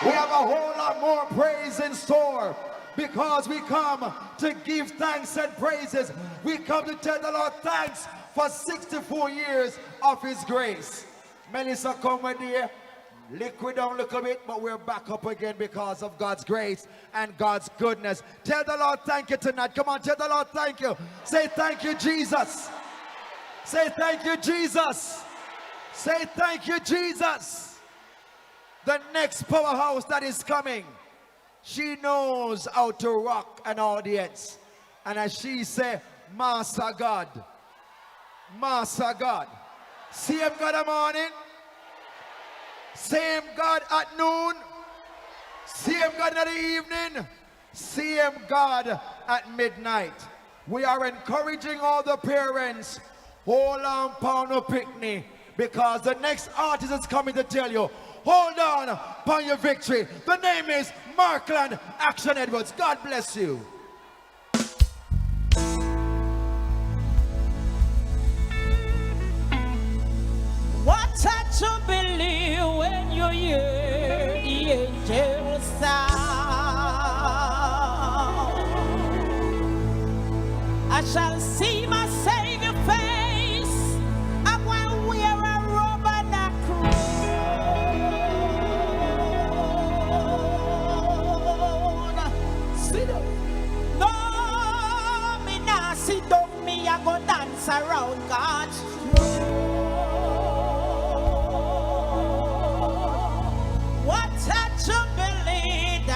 We have a whole lot more praise in store because we come to give thanks and praises. We come to tell the Lord thanks for 64 years of His grace. Melissa, come with you. Liquid down a little bit, but we're back up again because of God's grace and God's goodness. Tell the Lord thank you tonight. Come on, tell the Lord thank you. Say thank you, Jesus. Say thank you, Jesus. Say thank you, Jesus. The next powerhouse that is coming, she knows how to rock an audience. And as she say, Master God, Master God. Same God in the morning, same God at noon, same God in the evening, same God at midnight. We are encouraging all the parents, hold on, pound of picnic, because the next artist is coming to tell you, hold on upon your victory. The name is Markland Action Edwards. God bless you. What a jubilee when you hear the angels sound. I shall see my Savior face, and when we are a robe and a crown. Sit down. No, me nah sit down, me I go dance around God's throne. What a jubilee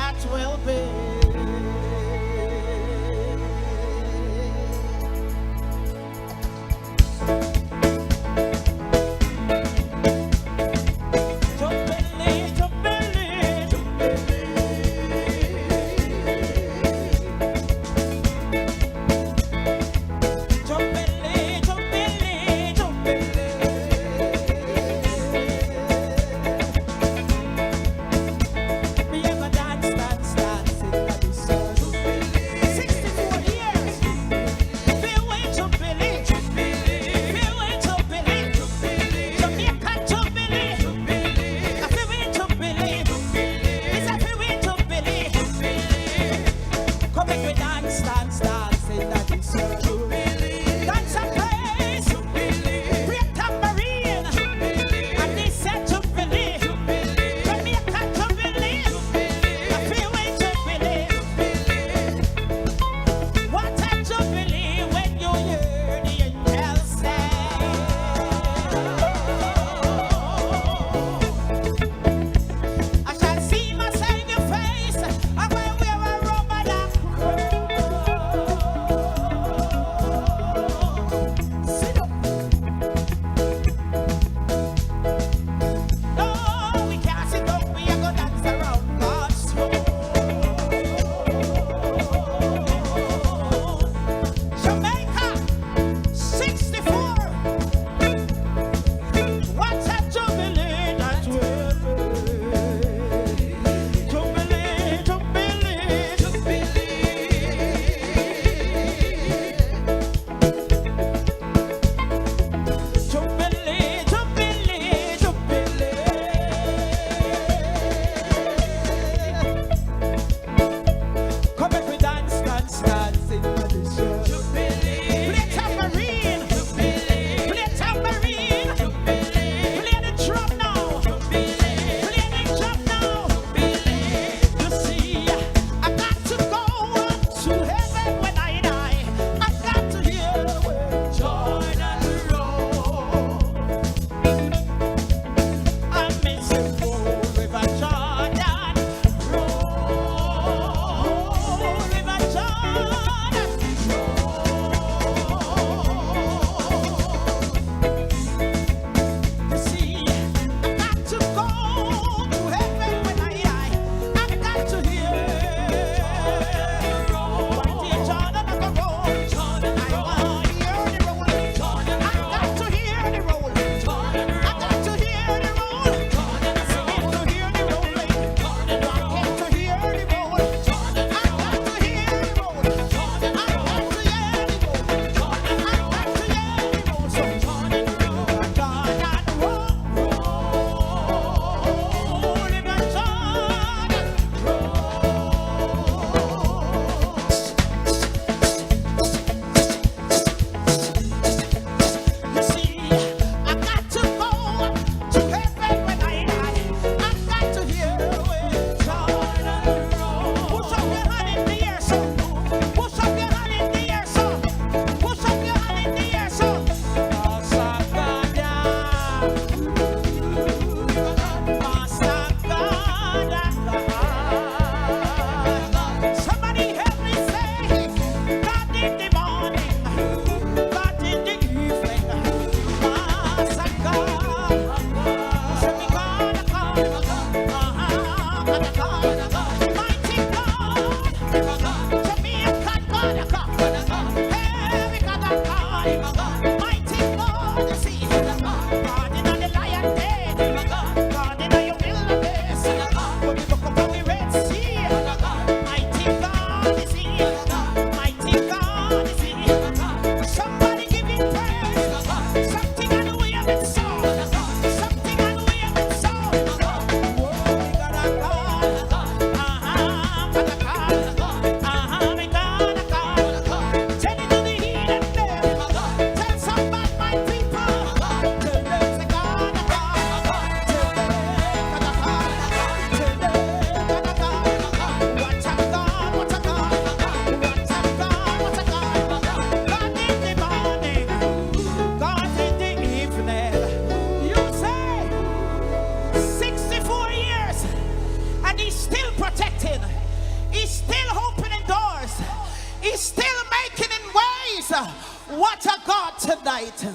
What a God tonight.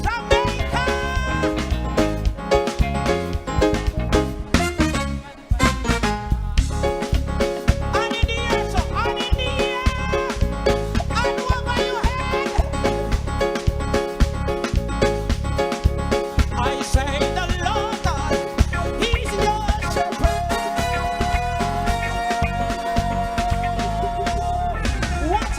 Jamaica. And in the air, so and in the air. And over your head. I say the Lord God, He's your shepherd. What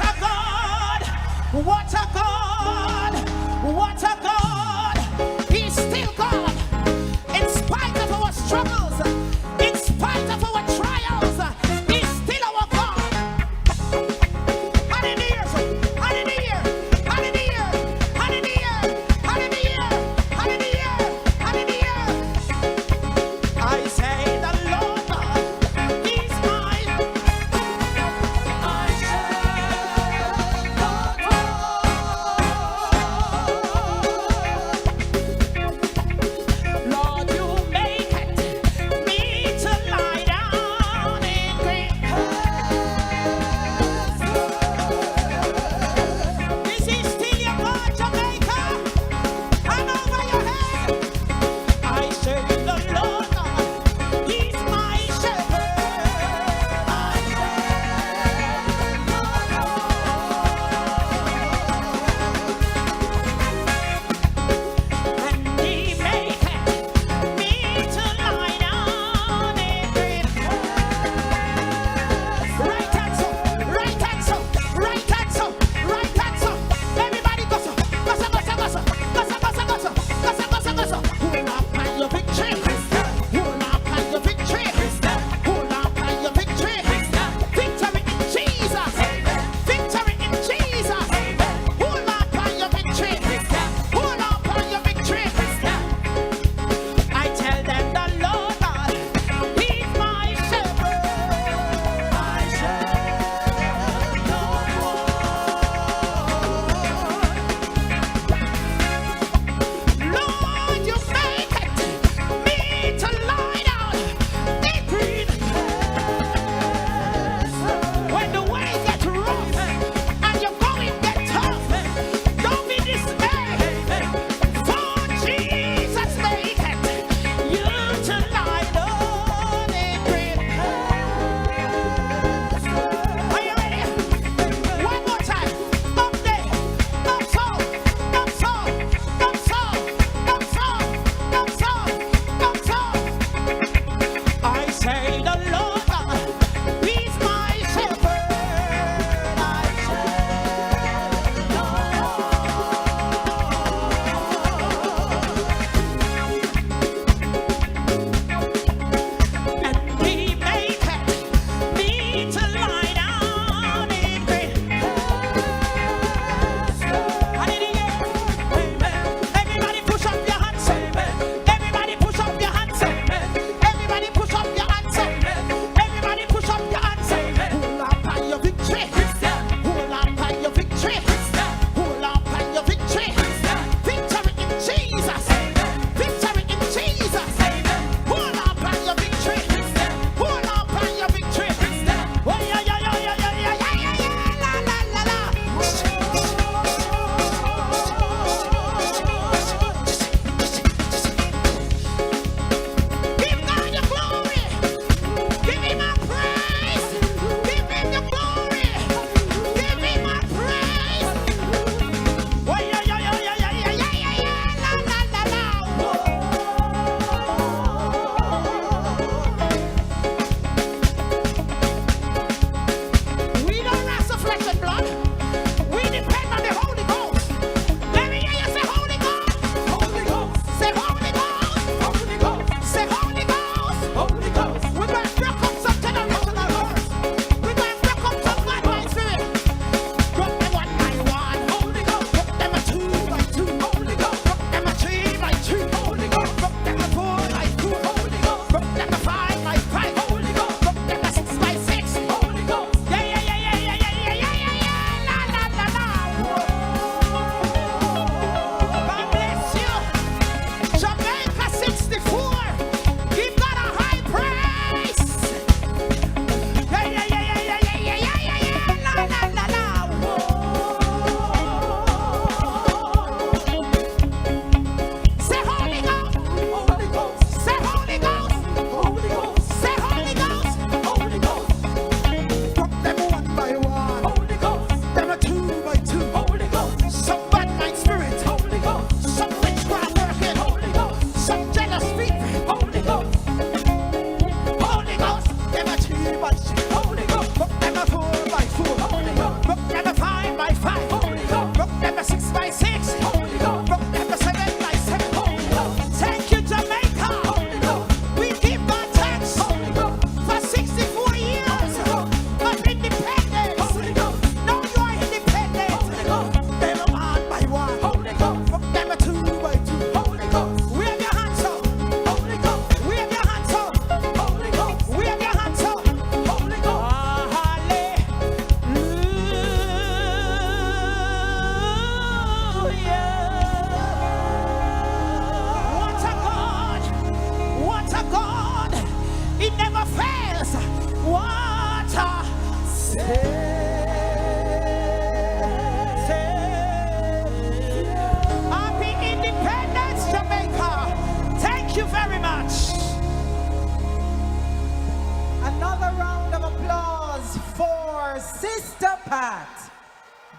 Sister Pat.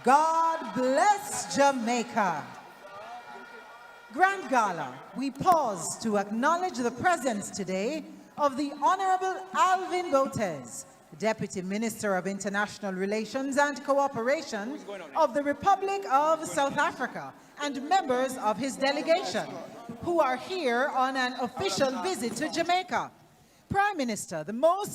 God bless Jamaica. Grand Gala, we pause to acknowledge the presence today of the Honorable Alvin Botes, Deputy Minister of International Relations and Cooperation of the Republic of South Africa, and members of his delegation, who are here on an official visit to Jamaica. Prime Minister, the most